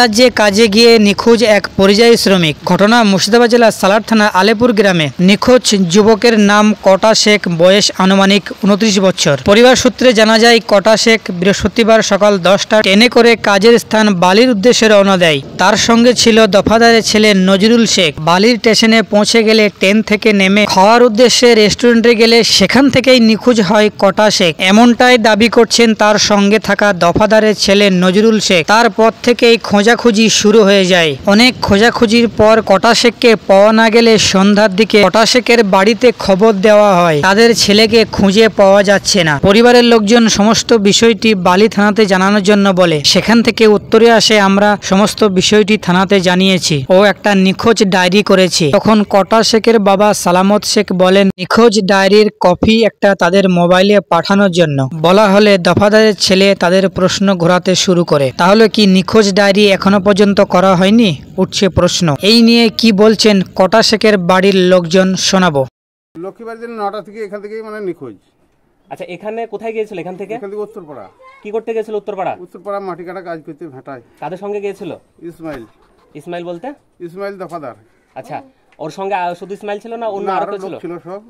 রাজ্যে কাজে গিয়ে নিখোঁজ এক পরিযায়ী শ্রমিক। ঘটনা মুর্শিদাবাদ জেলার সালার থানা আলেপুর গ্রামে। নিখোঁজ যুবকের নাম কটা শেখ, বয়স আনুমানিক 29 বছর। পরিবার সূত্রে জানা যায়, কটা শেখ বৃহস্পতিবার সকাল 10টা ট্রেনে করে কাজের স্থান বালির উদ্দেশ্যে রওনা দেয়। তার সঙ্গে ছিল দফাদারের ছেলে নজরুল শেখ। বালির স্টেশনে পৌঁছে গেলে ট্রেন থেকে নেমে খাওয়ার উদ্দেশ্যে রেস্টুরেন্টে গেলে সেখান থেকেই নিখোঁজ হয় কটা শেখ, এমনটাই দাবি করছেন তার সঙ্গে থাকা দফাদারের ছেলে নজরুল শেখ। তারপর থেকেই খোঁজাখুঁজি শুরু হয়ে যায়। অনেক খোঁজাখুঁজির পর কটা শেখকে পাওয়া না গেলে সন্ধ্যার দিকে কটা শেখের বাড়িতে খবর দেওয়া হয় তাদের ছেলেকে খুঁজে পাওয়া যাচ্ছে না। পরিবারের লোকজন সমস্ত বিষয়টি বালি থানাতে জানানোর জন্য বলে। সেখান থেকে উত্তরে আসে, আমরা সমস্ত বিষয়টি থানাতে জানিয়েছি ও একটা নিখোঁজ ডায়েরি করেছি। তখন কটা শেখের বাবা সালামত শেখ বলেন, নিখোঁজ ডায়েরির কপি একটা তাদের মোবাইলে পাঠানোর জন্য বলা হলে দফাদারের ছেলে তাদের প্রশ্ন ঘোরাতে শুরু করে। তাহলে কি নিখোঁজ ডায়েরি এখনো পর্যন্ত করা হয়নি, উঠছে প্রশ্ন। এই নিয়ে কি বলছেন কটা শেখের বাড়ির লোকজন, শোনাবো। লক্ষ্মীবার দিন 9টা থেকে এখান থেকেই নিখোঁজ। আচ্ছা, এখানে কোথায় গিয়েছিল? এখান থেকে উত্তরপাড়া। কি করতে গিয়েছিল? উত্তরপাড়া মাটি কাটা কাজ করতে ভেটায়। কাদের সঙ্গে গিয়েছিল? ইসমাইল বলতে ইসমাইল দফাদার। আচ্ছা, ওর সঙ্গে শুধু ইসমাইল ছিল না, অন্য আরো ছিল? ছিল সব।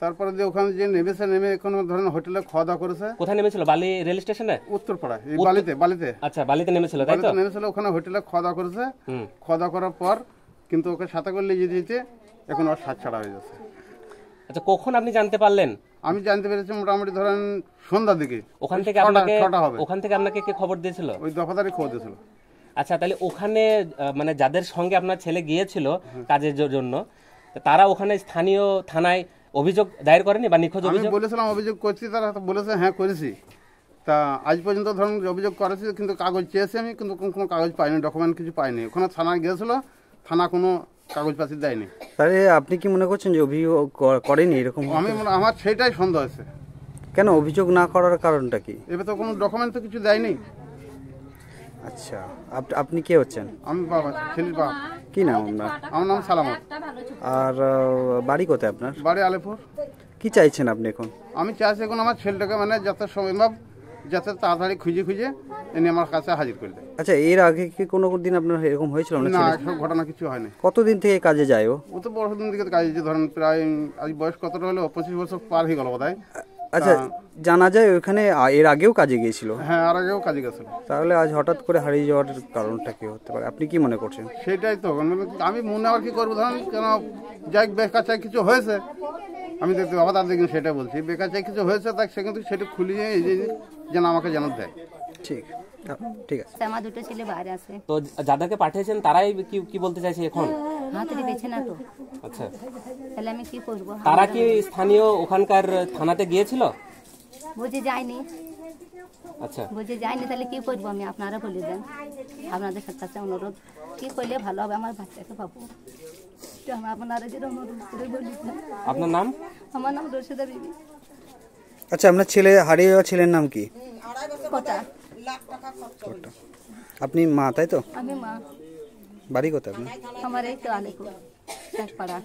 তারপরে যে ওখানে যে নেমে কোনো ধরনের হোটেলে খাওয়া দাওয়া করেছে। কোথায় নেমেছিল? বালি রেল স্টেশনে? উত্তরপাড়া, এই বালিতে। আচ্ছা, বালিতে নেমেছিল, তাই তো? নেমেছিল, ওখানে হোটেলে খাওয়া দাওয়া করেছে। খাওয়া দাওয়া করার পর কিন্তু ওকে সাথে করে নিয়ে যেতে এখন ওর সাত ছাড়া হয়ে যাচ্ছে। আচ্ছা, কখন আপনি জানতে পারলেন? আমি জানতে পেরেছি মোটামুটি ধরেন সন্ধ্যার দিকে। ওখান থেকে আপনাকে কে খবর দিয়েছিল? ওই দফাদারই খবর দিয়েছিল। আচ্ছা, তাহলে ওখানে মানে যাদের সঙ্গে আপনার ছেলে গিয়েছিল কাজের জন্য, তারা ওখানে স্থানীয় থানায় অভিযোগ দায়ের করেনি বা নিখোঁজ অভিযোগ? আমি বলেছিলাম অভিযোগ করছি, তারা বলেছে হ্যাঁ করেছি। তা আজ পর্যন্ত ধরুন অভিযোগ করেছি, কিন্তু কাগজ চেয়েছি আমি, কিন্তু কোনো কাগজ পাইনি, ডকুমেন্ট কিছু পাইনি। ওখানে থানায় গিয়েছিল, থানা কোনো কাগজপাতি দেয়নি। তাহলে আপনি কি মনে করছেন যে অভিযোগ করেনি এরকম? আমার সেটাই সন্দেহ আছে। কেন অভিযোগ না করার কারণটা কি? এবার তো কোনো ডকুমেন্ট তো কিছু দেয়নি। আচ্ছা, আপনি কে হচ্ছেন? আমি বাবা, ছেলের বাবা। কি নাম আপনার? আমার নাম সালামত। আর বাড়ি কোথায় আপনার? বাড়ি আলেপুর। কি চাইছেন আপনি এখন? আমি চাইছি এখন আমার ছেলেটাকে যত সম্ভব যাতে তাড়াতাড়ি খুঁজে এনে আমার কাছে হাজির করে দেয়। আচ্ছা, এর আগে কি কোনো দিন আপনার এরকম হয়েছিল? না, এসব ঘটনা কিছু হয়নি। কতদিন থেকে কাজে যায় ও? তো বহুদিন থেকে কাজে, ধরেন প্রায় আজ বয়স কতটা হলো, 25 বছর পার হয়ে গেল বোধহয়। আচ্ছা, জানা যায় ওখানে এর আগেও কাজে গিয়েছিল? হ্যাঁ, আর আগেও কাজে গেছিল। তাহলে আজ হঠাৎ করে হারিয়ে যাওয়ার কারণটা কি হতে পারে, আপনি কি মনে করছেন? সেটাই তো আমি মনে আর কি করবো, ধরেন কেন যাই বেকার চাই কিছু হয়েছে, আমি দেখতে বাবা তার দেখুন সেটা বলছি, বেকার চাই কিছু হয়েছে, তাই সে কিন্তু সেটা খুলিয়ে যেন আমাকে জানাতে দেয়। ঠিক আছে। আমার দুটো ছেলে বাইরে আছে। তো যাদেরকে পাঠিয়েছেন তারাই কি বলতে চাইছে এখন? হাতে বেছে না তো। আচ্ছা, তাহলে আমি কি করব? তারা কি স্থানীয় ওখানকার থানাতে গিয়েছিল? বুঝে যায়নি। আচ্ছা, বুঝে যায়নি, তাহলে কি করবো আমি? আপনারা বলে দেন, আপনাদের কাছে অনুরোধ, কি করলে ভালো হবে আমার বাচ্চাকে পাবো। আপনারা যেটা অনুরোধ করে বলি। আপনার নাম? আমার নাম রশিদা বিবি। আচ্ছা, আপনার ছেলে হারিয়ে যাওয়া ছেলের নাম কি? কটা। আপনি মা, তাই তো? আমি মা। বাড়ি কোথায় আপনার? আমার এই তো আলেপুর, পাড়া।